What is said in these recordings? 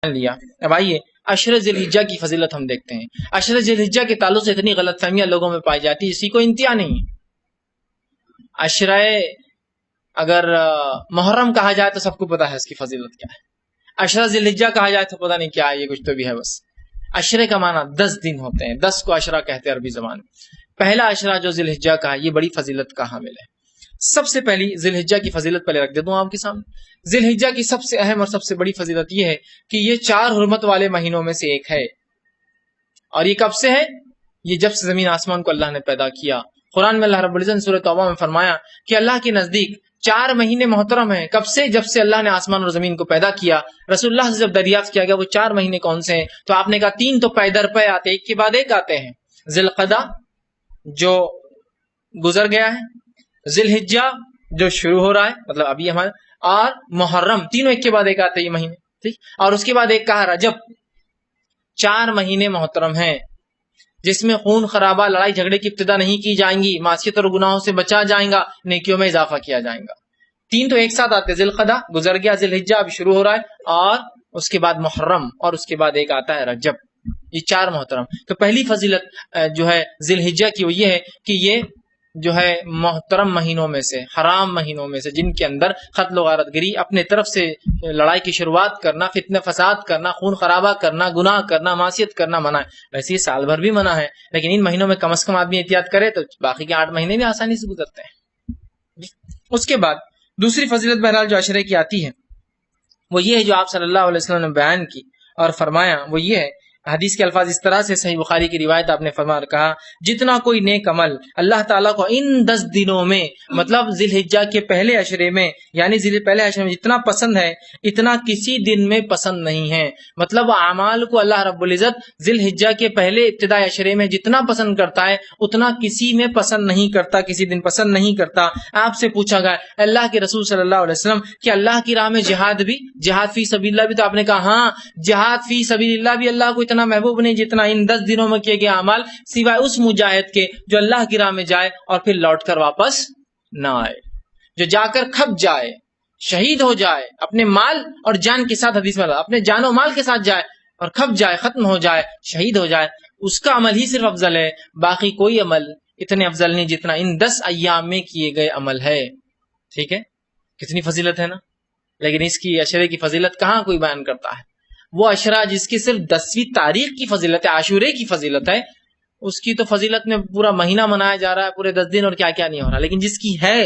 لیا۔ اب آئیے عشر ذی الحجہ کی فضیلت ہم دیکھتے ہیں۔ عشر ذی الحجہ کے تعلق سے اتنی غلط فہمیاں لوگوں میں پائی جاتی ہے جس کی کوئی انتہا نہیں ہے۔ عشرہ اگر محرم کہا جائے تو سب کو پتا ہے اس کی فضیلت کیا ہے، عشرہ ذی الحجہ کہا جائے تو پتہ نہیں کیا ہے، یہ کچھ تو بھی ہے بس۔ عشرے کا معنی 10 دن ہوتے ہیں، 10 کو عشرہ کہتے ہیں عربی زبان میں۔ پہلا عشرہ جو ذی الحجہ کا ہے یہ بڑی فضیلت کا حامل ہے۔ سب سے پہلی ذی الحجہ کی فضیلت پہلے رکھ دیتا ہوں آپ کے سامنے۔ ذی الحجہ کی سب سے اہم اور سب سے بڑی فضیلت یہ ہے کہ یہ 4 حرمت والے مہینوں میں سے ایک ہے، اور یہ کب سے ہے؟ یہ جب سے زمین آسمان کو اللہ نے پیدا کیا۔ قرآن میں اللہ رب العزت نے سورۃ توبہ میں فرمایا کہ اللہ کے نزدیک 4 مہینے محترم ہیں۔ کب سے؟ جب سے اللہ نے آسمان اور زمین کو پیدا کیا۔ رسول اللہ سے جب دریافت کیا گیا وہ 4 مہینے کون سے ہیں تو آپ نے کہا 3 تو پے در پے آتے، ایک کے بعد ایک آتے ہیں۔ ذی القعدہ جو گزر گیا ہے، ذی الحجہ جو شروع ہو رہا ہے مطلب ابھی ہمارا، اور محرم، تینوں ایک کے بعد ایک آتے ہیں یہ مہینے، ٹھیک۔ اور اس کے بعد ایک کہا رجب۔ 4 مہینے محترم ہیں جس میں خون خرابہ، لڑائی جھگڑے کی ابتدا نہیں کی جائیں گی، معصیت اور گناہوں سے بچا جائیں گا، نیکیوں میں اضافہ کیا جائے گا۔ 3 تو ایک ساتھ آتے، ذی القعدہ گزر گیا، ذی الحجہ اب شروع ہو رہا ہے، اور اس کے بعد محرم، اور اس کے بعد ایک آتا ہے رجب۔ یہ 4 محترم۔ تو پہلی فضیلت جو ہے ذی الحجہ کی وہ یہ ہے کہ یہ جو ہے محترم مہینوں میں سے، حرام مہینوں میں سے، جن کے اندر قتل و غارت گری، اپنے طرف سے لڑائی کی شروعات کرنا، فتنہ فساد کرنا، خون خرابہ کرنا، گناہ کرنا، معصیت کرنا منع ہے۔ ویسے یہ سال بھر بھی منع ہے، لیکن ان مہینوں میں کم از کم آدمی احتیاط کرے تو باقی کے 8 مہینے بھی آسانی سے گزرتے ہیں۔ اس کے بعد دوسری فضیلت بہرحال جو عشرے کی آتی ہے وہ یہ ہے جو آپ صلی اللہ علیہ وسلم نے بیان کی اور فرمایا، وہ یہ ہے، حدیث کے الفاظ اس طرح سے، صحیح بخاری کی روایت، آپ نے فرمایا کہا جتنا کوئی نیک عمل اللہ تعالیٰ کو ان 10 دنوں میں، مطلب ذی الحجہ کے پہلے عشرے میں، یعنی پہلے عشرے میں جتنا پسند ہے اتنا کسی دن میں پسند نہیں ہے۔ مطلب اعمال کو اللہ رب العزت ذی الحجہ کے پہلے ابتدائی عشرے میں جتنا پسند کرتا ہے اتنا کسی میں پسند نہیں کرتا، کسی دن پسند نہیں کرتا۔ آپ سے پوچھا گیا اللہ کے رسول صلی اللہ علیہ وسلم کہ اللہ کی راہ میں جہاد بھی، جہاد فی سبیل اللہ بھی، تو آپ نے کہا ہاں جہاد فی سبیل اللہ بھی اللہ کو اتنا محبوب نہیں جتنا ان 10 دنوں میں کیے گئے اعمال، سوائے اس مجاہد کے جو اللہ کی راہ میں جائے اور پھر لوٹ کر واپس نہ آئے، جو جا کر کھپ جائے، شہید ہو جائے اپنے مال اور جان کے ساتھ، حدیث میں اپنے جان و مال کے ساتھ جائے اور کھپ جائے، ختم ہو جائے، شہید ہو جائے، اس کا عمل ہی صرف افضل ہے، باقی کوئی عمل اتنے افضل نہیں جتنا ان 10 ایام میں کیے گئے عمل ہے۔ ٹھیک ہے، کتنی فضیلت ہے نا؟ لیکن اس کی عشرے کی فضیلت کہاں کوئی بیان کرتا ہے؟ وہ عشرہ جس کی صرف 10ویں تاریخ کی فضیلت ہے، عاشورے کی فضیلت ہے، اس کی تو فضیلت میں پورا مہینہ منایا جا رہا ہے، پورے 10 دن اور کیا کیا نہیں ہو رہا، لیکن جس کی ہے،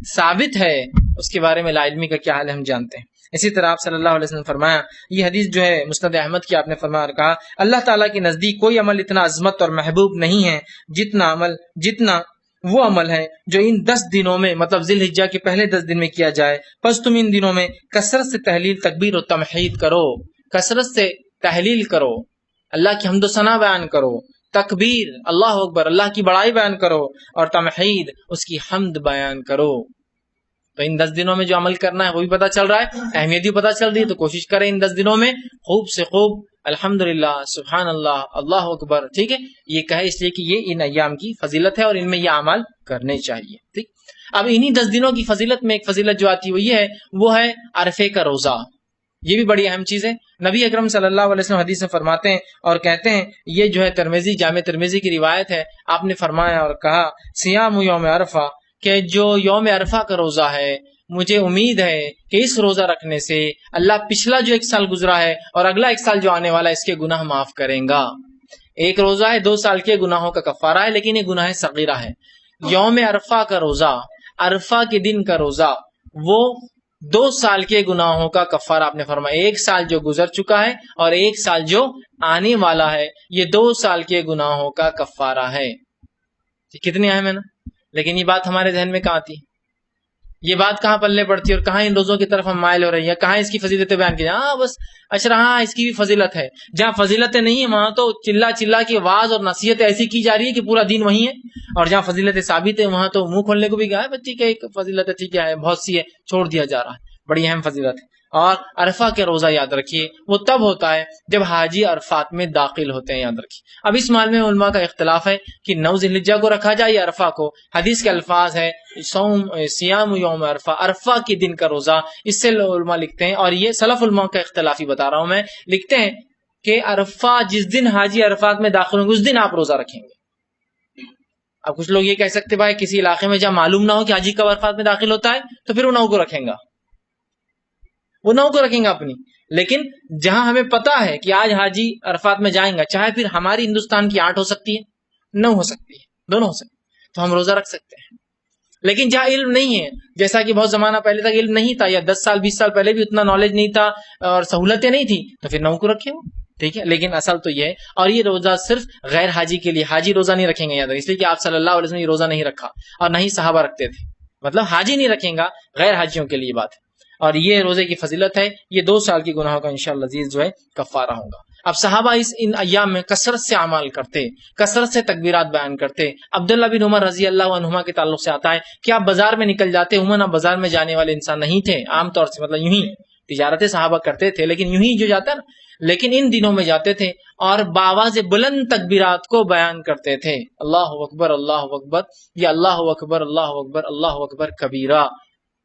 ثابت ہے، اس کے بارے میں لا علمی کا کیا حال ہے ہم جانتے ہیں۔ اسی طرح آپ صلی اللہ علیہ وسلم فرمایا، یہ حدیث جو ہے مسند احمد کی، آپ نے فرمایا اور کہا اللہ تعالیٰ کے نزدیک کوئی عمل اتنا عظمت اور محبوب نہیں ہے جتنا وہ عمل ہے جو ان 10 دنوں میں، مطلب ذی الحجہ کے پہلے 10 دن میں کیا جائے، پس تم ان دنوں میں کثرت سے تحلیل، تکبیر و تمحید کرو، کثرت سے تحلیل کرو، اللہ کی حمد و ثنا بیان کرو، تکبیر اللہ اکبر، اللہ کی بڑائی بیان کرو، اور تمحید اس کی حمد بیان کرو۔ تو ان 10 دنوں میں جو عمل کرنا ہے وہ بھی پتہ چل رہا ہے، اہمیت بھی پتہ چل رہی ہے، تو کوشش کریں ان 10 دنوں میں خوب سے خوب الحمدللہ، سبحان اللہ، اللہ اکبر، ٹھیک ہے، یہ کہے اس لیے کہ یہ ان ایام کی فضیلت ہے اور ان میں یہ اعمال کرنے چاہیے۔ ٹھیک، اب انہی 10 دنوں کی فضیلت میں ایک فضیلت جو آتی ہے وہ یہ ہے، وہ ہے عرفے کا روزہ۔ یہ بھی بڑی اہم چیز ہے۔ نبی اکرم صلی اللہ علیہ وسلم حدیث میں فرماتے ہیں اور کہتے ہیں، یہ جو ہے ترمذی، جامع ترمذی کی روایت ہے، آپ نے فرمایا اور کہا صیام یوم عرفہ، کہ جو یوم عرفہ کا روزہ ہے، مجھے امید ہے کہ اس روزہ رکھنے سے اللہ پچھلا جو 1 سال گزرا ہے اور اگلا 1 سال جو آنے والا ہے اس کے گناہ معاف کریں گا۔ ایک روزہ ہے 2 سال کے گناہوں کا کفارہ ہے، لیکن یہ گناہ صغیرہ ہے۔ یوم عرفہ کا روزہ، عرفہ کے دن کا روزہ، وہ 2 سال کے گناہوں کا کفارہ، آپ نے فرمایا 1 سال جو گزر چکا ہے اور 1 سال جو آنے والا ہے، یہ 2 سال کے گناہوں کا کفارہ ہے۔ کتنی اہم ہے نا؟ لیکن یہ بات ہمارے ذہن میں کہاں آتی ہے؟ یہ بات کہاں پلنے پڑتی ہے اور کہاں ان روزوں کی طرف ہم مائل ہو رہے ہیں، کہاں اس کی فضیلتیں بیان کی جائیں؟ ہاں بس اچھا، ہاں اس کی بھی فضیلت ہے۔ جہاں فضیلتیں نہیں ہیں وہاں تو چلا چلا کی آواز اور نصیحت ایسی کی جا رہی ہے کہ پورا دین وہی ہے، اور جہاں فضیلتیں ثابت ہیں وہاں تو منہ کھولنے کو بھی گیا ہے، بچی کا ایک فضیلت ہے، ٹھیک ہے، بہت سی ہے، چھوڑ دیا جا رہا ہے۔ بڑی اہم فضیلت ہے۔ اور عرفہ کے روزہ یاد رکھیے وہ تب ہوتا ہے جب حاجی عرفات میں داخل ہوتے ہیں، یاد رکھیے۔ اب اس معاملے میں علماء کا اختلاف ہے کہ 9 ذی الحجہ کو رکھا جائے یا عرفہ کو۔ حدیث کے الفاظ ہے سیام یوم عرفہ، عرفہ کے دن کا روزہ۔ اس سے علماء لکھتے ہیں، اور یہ سلف علماء کا اختلافی بتا رہا ہوں میں، لکھتے ہیں کہ عرفہ جس دن حاجی عرفات میں داخل ہوں گے اس دن آپ روزہ رکھیں گے۔ اب کچھ لوگ یہ کہہ سکتے بھائی کسی علاقے میں جہاں معلوم نہ ہو کہ حاجی کب عرفات میں داخل ہوتا ہے تو پھر وہ 9 کو رکھیں گا، وہ 9 کو رکھیں گا اپنی۔ لیکن جہاں ہمیں پتا ہے کہ آج حاجی عرفات میں جائیں گا، چاہے پھر ہماری ہندوستان کی 8 ہو سکتی ہے 9 ہو سکتی ہے، دونوں ہو سکتی ہے، تو ہم روزہ رکھ سکتے ہیں۔ لیکن جہاں علم نہیں ہے، جیسا کہ بہت زمانہ پہلے تک علم نہیں تھا، یا 10 سال 20 سال پہلے بھی اتنا نالج نہیں تھا اور سہولتیں نہیں تھی، تو پھر 9 کو رکھے ہو، ٹھیک ہے۔ لیکن اصل تو یہ ہے، اور یہ روزہ صرف غیر حاجی کے لیے، حاجی روزہ نہیں رکھیں گے، یاد رکھیں، اس لیے کہ آپ صلی اللہ علیہ وسلم نے یہ روزہ نہیں رکھا اور نہ ہی صحابہ رکھتے تھے، مطلب حاجی نہیں رکھیں گا، غیر حاجیوں کے لیے بات ہے۔ اور یہ روزے کی فضیلت ہے، یہ 2 سال کی گناہوں کا انشاءاللہ عزیز جو ہے کفارہ ہوگا۔ اب صحابہ ان ایام میں کثرت سے اعمال کرتے، کثرت سے تکبیرات بیان کرتے۔ عبداللہ بن عمر رضی اللہ عنہما کے تعلق سے آتا ہے کہ آپ بازار میں نکل جاتے، عموماً آپ بازار میں جانے والے انسان نہیں تھے عام طور سے، مطلب یوں ہی تجارتیں صحابہ کرتے تھے لیکن یوں ہی جو جاتا نا، لیکن ان دنوں میں جاتے تھے اور بآواز بلند تکبیرات کو بیان کرتے تھے، اللہ اکبر اللہ اکبر، یا اللہ اکبر اللہ اکبر اللہ اکبر کبیرہ،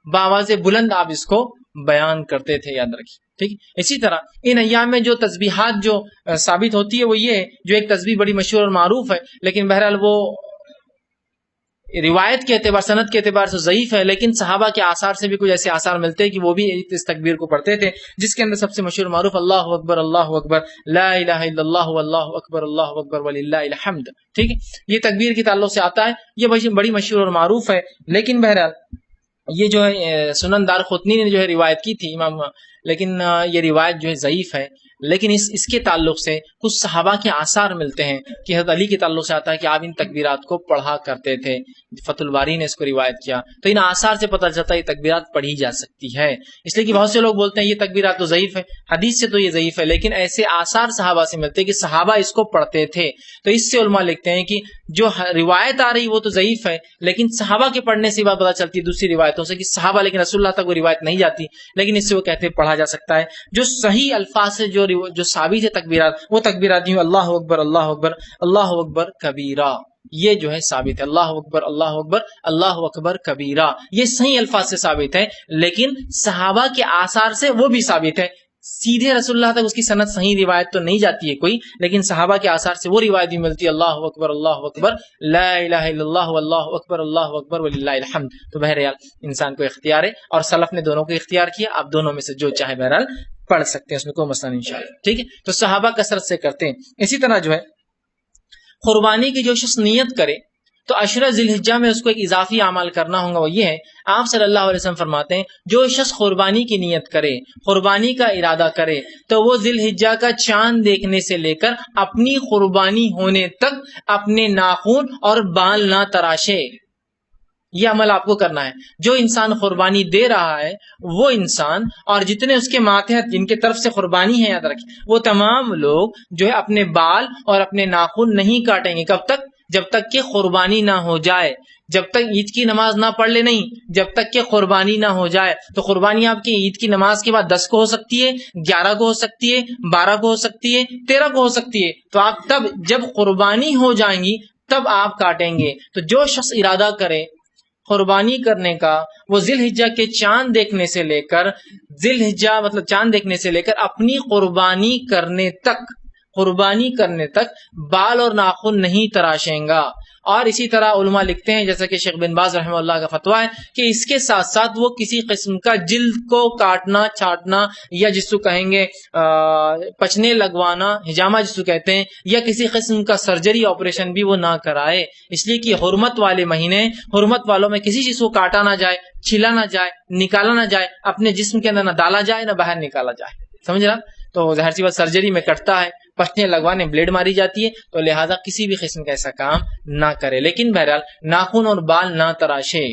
بآواز بلند آپ اس کو بیان کرتے تھے، یاد رکھیے، ٹھیک۔ اسی طرح ان ایام میں جو تسبیحات جو ثابت ہوتی ہے وہ یہ ہے، جو ایک تسبیح بڑی مشہور اور معروف ہے، لیکن بہرحال وہ روایت کے اعتبار سند کے اعتبار سے ضعیف ہے، لیکن صحابہ کے آثار سے بھی کچھ ایسے آثار ملتے ہیں کہ وہ بھی اس تکبیر کو پڑھتے تھے، جس کے اندر سب سے مشہور معروف اللہ اکبر لا الہ الا اللہ واللہ اکبر وللہ الحمد، ٹھیک ہے۔ یہ تکبیر کے تعلق سے آتا ہے، یہ بڑی مشہور اور معروف ہے، لیکن بہرحال یہ جو ہے سنن دارقطنی نے جو ہے روایت کی تھی امام، لیکن یہ روایت جو ہے ضعیف ہے، لیکن اس کے تعلق سے کچھ صحابہ کے آثار ملتے ہیں کہ حضرت علی کے تعلق سے آتا ہے کہ آپ ان تکبیرات کو پڑھا کرتے تھے، فتح الباری نے اس کو روایت کیا، تو ان آثار سے پتہ چلتا ہے یہ تکبیرات پڑھی جا سکتی ہے۔ اس لیے کہ بہت سے لوگ بولتے ہیں یہ تکبیرات تو ضعیف ہے، حدیث سے تو یہ ضعیف ہے، لیکن ایسے آثار صحابہ سے ملتے ہیں کہ صحابہ اس کو پڑھتے تھے، تو اس سے علماء لکھتے ہیں کہ جو روایت آ رہی وہ تو ضعیف ہے، لیکن صحابہ کے پڑھنے سے بات پتہ چلتی ہے دوسری روایتوں سے کہ صحابہ، لیکن رسول اللہ تک وہ روایت نہیں جاتی، لیکن اس سے وہ کہتے ہیں پڑھا جا سکتا ہے۔ جو صحیح الفاظ سے جو ثابت ہے تکبیرات، وہ تکبیرات ہیں اللہ اکبر اللہ اکبر اللہ اکبر کبیرہ، یہ جو ہے ثابت ہے، اللہ اکبر اللہ اکبر اللہ اکبر کبیرہ، یہ صحیح الفاظ سے ثابت ہے، لیکن صحابہ کے آثار سے وہ بھی ثابت ہے۔ سیدھے رسول اللہ تک اس کی سند صحیح روایت تو نہیں جاتی ہے کوئی، لیکن صحابہ کے آثار سے وہ روایت بھی ملتی ہے اللہ اکبر لا الہ الا اللہ اللہ اکبر وللہ الحمد۔ تو بہرحال انسان کو اختیار ہے، اور سلف نے دونوں کو اختیار کیا، آپ دونوں میں سے جو چاہے بہرحال پڑھ سکتے ہیں، اس میں کوئی مسئلہ نہیں انشاءاللہ، ٹھیک ہے۔ تو صحابہ کثرت سے کرتے ہیں۔ اسی طرح جو ہے قربانی کی جو شخص نیت کرے تو عشرہ ذی الحجہ میں اس کو ایک اضافی عمل کرنا ہوگا، وہ یہ ہے، آپ صلی اللہ علیہ وسلم فرماتے ہیں جو شخص قربانی کی نیت کرے، قربانی کا ارادہ کرے، تو وہ ذی الحجہ کا چاند دیکھنے سے لے کر اپنی قربانی ہونے تک اپنے ناخن اور بال نہ تراشے۔ یہ عمل آپ کو کرنا ہے۔ جو انسان قربانی دے رہا ہے وہ انسان اور جتنے اس کے ماتحت جن کے طرف سے قربانی ہے، یاد رکھیں، وہ تمام لوگ جو ہے اپنے بال اور اپنے ناخن نہیں کاٹیں گے۔ کب تک؟ جب تک کہ قربانی نہ ہو جائے، جب تک عید کی نماز نہ پڑھ لے، نہیں، جب تک کہ قربانی نہ ہو جائے۔ تو قربانی آپ کی عید کی نماز کے بعد 10 کو ہو سکتی ہے، 11 کو ہو سکتی ہے، 12 کو ہو سکتی ہے، 13 کو ہو سکتی ہے، تو آپ تب جب قربانی ہو جائیں گی تب آپ کاٹیں گے۔ تو جو شخص ارادہ کرے قربانی کرنے کا، وہ ذی الحجہ کے چاند دیکھنے سے لے کر ذی الحجہ مطلب چاند دیکھنے سے لے کر اپنی قربانی کرنے تک بال اور ناخن نہیں تراشیں گا۔ اور اسی طرح علماء لکھتے ہیں، جیسا کہ شیخ بن باز رحمہ اللہ کا فتویٰ ہے، کہ اس کے ساتھ ساتھ وہ کسی قسم کا جلد کو کاٹنا، چھاٹنا، یا جس کو کہیں گے پچنے لگوانا، حجامہ جس کو کہتے ہیں، یا کسی قسم کا سرجری آپریشن بھی وہ نہ کرائے، اس لیے کہ حرمت والے مہینے، حرمت والوں میں کسی چیز کو کاٹا نہ جائے، چھلا نہ جائے، نکالا نہ جائے، اپنے جسم کے اندر نہ ڈالا جائے، نہ باہر نکالا جائے، سمجھ رہا؟ تو ظاہر سی بات سرجری میں کٹتا ہے، پٹنے لگوانے بلیڈ ماری جاتی ہے، تو لہٰذا کسی بھی قسم کا ایسا کام نہ کرے، لیکن بہرحال ناخن اور بال نہ تراشے۔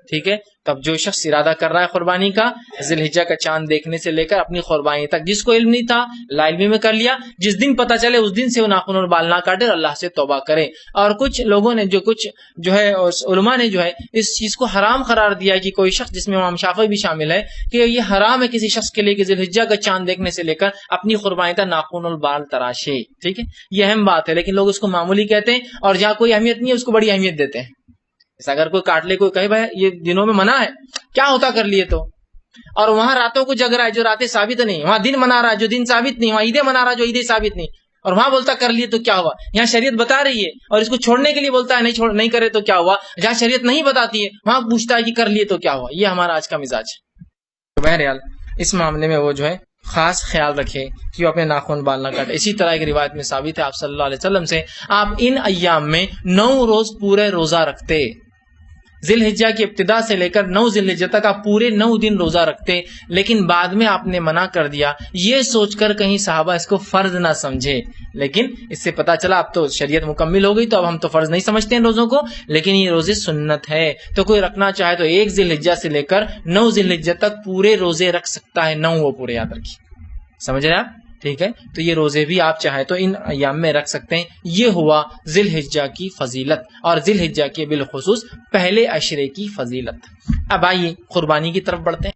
ٹھیک ہے. تب جو شخص ارادہ کر رہا ہے قربانی کا ذی الحجہ کا چاند دیکھنے سے لے کر اپنی قربانی تک، جس کو علم نہیں تھا لا علمی میں کر لیا، جس دن پتہ چلے اس دن سے وہ ناخن اور بال نہ کاٹے اور اللہ سے توبہ کرے. اور کچھ لوگوں نے کچھ علماء نے اس چیز کو حرام قرار دیا کہ کوئی شخص، جس میں امام شافعی بھی شامل ہے، کہ یہ حرام ہے کسی شخص کے لیے کہ ذی الحجہ کا چاند دیکھنے سے لے کر اپنی قربانی تک ناخن اور بال تراشے. ٹھیک ہے، یہ اہم بات ہے، لیکن لوگ اس کو معمولی کہتے ہیں اور جہاں کوئی اہمیت نہیں ہے اس کو بڑی اہمیت دیتے ہیں. اگر کوئی کاٹ لے، کوئی کہے بھائی یہ دنوں میں منع ہے، کیا ہوتا کر لیے تو، اور وہاں راتوں کو جگ رہا ہے جو راتیں ثابت نہیں، وہاں دن منا رہا ہے جو دن ثابت نہیں، وہاں عیدیں منا رہا ہے جو عیدیں ثابت نہیں، اور وہاں بولتا کر لیے تو کیا ہوا. یہاں شریعت بتا رہی ہے اور اس کو چھوڑنے کے لیے بولتا ہے نہیں کرے تو کیا ہوا. جہاں شریعت نہیں بتاتی ہے وہاں پوچھتا ہے کہ کر لیے تو کیا ہوا. یہ ہمارا آج کا مزاج ہے. تو بہرحال اس معاملے میں وہ خاص خیال رکھے کہ وہ اپنے ناخن بال نہ کاٹے. اسی طرح کی روایت میں ثابت ہے آپ صلی اللہ علیہ وسلم سے، آپ ان ایام میں 9 روز پورے روزہ رکھتے. ذی الحجہ کی ابتدا سے لے کر 9 ذی الحجہ تک آپ پورے 9 دن روزہ رکھتے، لیکن بعد میں آپ نے منع کر دیا یہ سوچ کر کہیں صحابہ اس کو فرض نہ سمجھے. لیکن اس سے پتا چلا اب تو شریعت مکمل ہو گئی تو اب ہم تو فرض نہیں سمجھتے ہیں روزوں کو، لیکن یہ روزے سنت ہے. تو کوئی رکھنا چاہے تو 1 ذی الحجہ سے لے کر 9 ذی الحجہ تک پورے روزے رکھ سکتا ہے. 9 وہ پورے یاد رکھیے، سمجھ رہے آپ؟ ٹھیک ہے، تو یہ روزے بھی آپ چاہیں تو ان ایام میں رکھ سکتے ہیں. یہ ہوا ذی الحجہ کی فضیلت اور ذی الحجہ کے بالخصوص پہلے عشرے کی فضیلت. اب آئیے قربانی کی طرف بڑھتے ہیں.